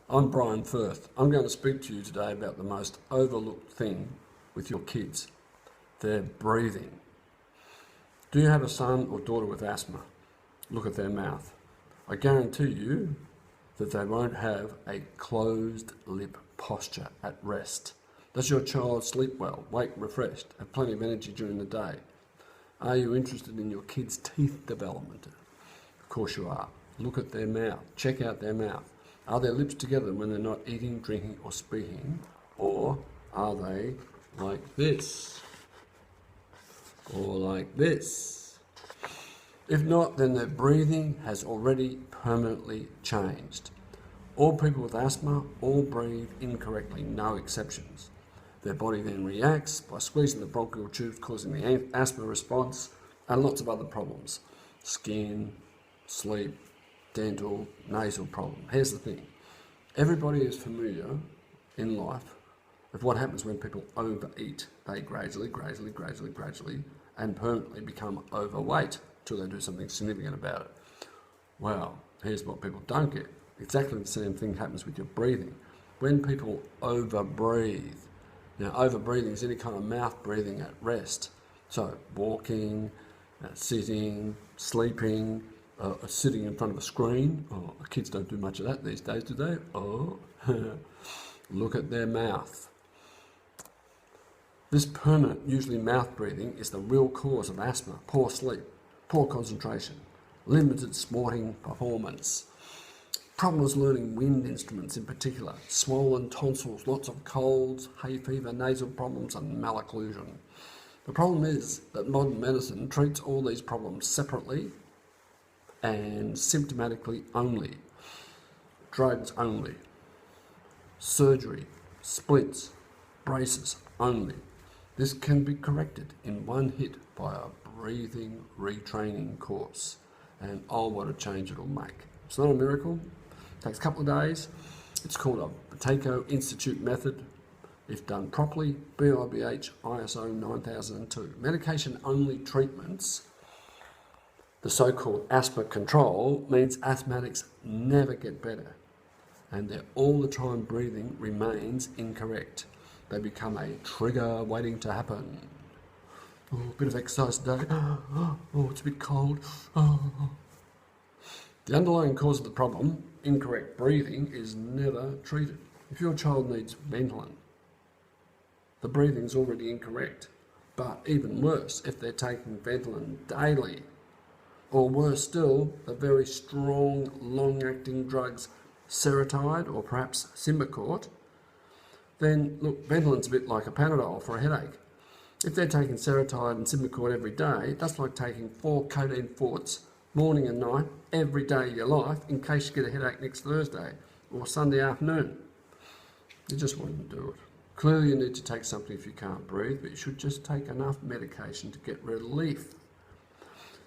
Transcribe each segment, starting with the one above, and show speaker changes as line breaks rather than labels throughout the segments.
I'm Brian Firth. I'm going to speak to you today about the most overlooked thing with your kids, their breathing. Do you have a son or daughter with asthma? Look at their mouth. I guarantee you that they won't have a closed lip posture at rest. Does your child sleep well, wake refreshed, have plenty of energy during the day? Are you interested in your kids' teeth development? Of course you are. Look at their mouth. Check out their mouth. Are their lips together when they're not eating, drinking or speaking? Or are they like this? Or like this? If not, then their breathing has already permanently changed. All people with asthma all breathe incorrectly, no exceptions. Their body then reacts by squeezing the bronchial tubes, causing the asthma response and lots of other problems. Skin, sleep, dental, nasal problem. Here's the thing. Everybody is familiar in life with what happens when people overeat. They gradually, and permanently become overweight until they do something significant about it. Well, here's what people don't get. Exactly the same thing happens with your breathing. When people overbreathe, now overbreathing is any kind of mouth breathing at rest. So walking, sitting, sleeping, sitting in front of a screen. Oh, kids don't do much of that these days, do they? Oh, look at their mouth. This permanent, usually mouth breathing, is the real cause of asthma: poor sleep, poor concentration, limited sporting performance, problems learning wind instruments in particular, swollen tonsils, lots of colds, hay fever, nasal problems and malocclusion. The problem is that modern medicine treats all these problems separately and symptomatically only. Drugs only. Surgery, splints, braces only. This can be corrected in one hit by a breathing retraining course. And oh, what a change it'll make. It's not a miracle. It takes a couple of days. It's called a Pateko Institute method. If done properly, BIBH ISO 9002. Medication-only treatments, the so-called asthma control, means asthmatics never get better, and their all-the-time breathing remains incorrect. They become a trigger waiting to happen. Oh, a bit of exercise today. Oh, it's a bit cold. Oh. The underlying cause of the problem, incorrect breathing, is never treated. If your child needs Ventolin, the breathing's already incorrect. But even worse, if they're taking Ventolin daily, or worse still, the very strong, long-acting drugs Seretide or perhaps Symbicort, then look, Ventolin's a bit like a Panadol for a headache. If they're taking Seretide and Symbicort every day, that's like taking 4 codeine forts morning and night every day of your life in case you get a headache next Thursday or Sunday afternoon. You just wouldn't do it. Clearly you need to take something if you can't breathe, but you should just take enough medication to get relief.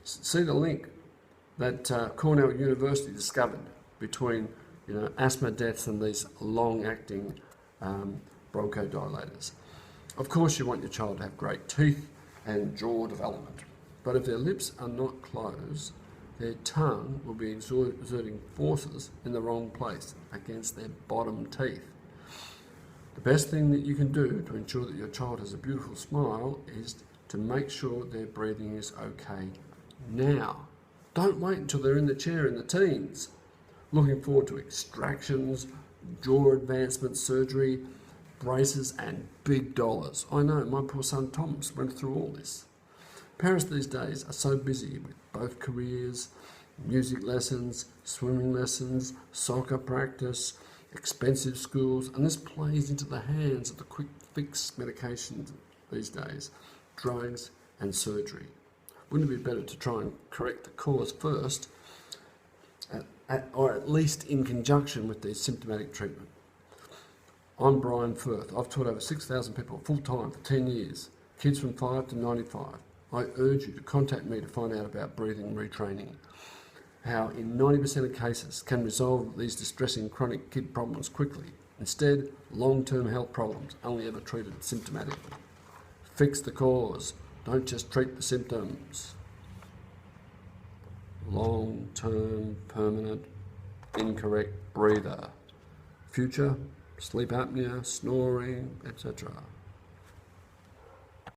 See the link that Cornell University discovered between asthma deaths and these long-acting bronchodilators. Of course you want your child to have great teeth and jaw development, but if their lips are not closed, their tongue will be exerting forces in the wrong place against their bottom teeth. The best thing that you can do to ensure that your child has a beautiful smile is to make sure their breathing is okay now. Don't wait until they're in the chair in the teens, looking forward to extractions, jaw advancement surgery, braces and big dollars. I know, my poor son Thomas went through all this. Parents these days are so busy with both careers, music lessons, swimming lessons, soccer practice, expensive schools, and this plays into the hands of the quick fix medications these days, drugs and surgery. Wouldn't it be better to try and correct the cause first, or at least in conjunction with the symptomatic treatment? I'm Brian Firth. I've taught over 6,000 people full-time for 10 years, kids from 5 to 95. I urge you to contact me to find out about breathing retraining, how in 90% of cases can resolve these distressing chronic kid problems quickly. Instead, long-term health problems only ever treated symptomatically. Fix the cause, don't just treat the symptoms. Long-term, permanent, incorrect breather. future, sleep apnea, snoring, etc.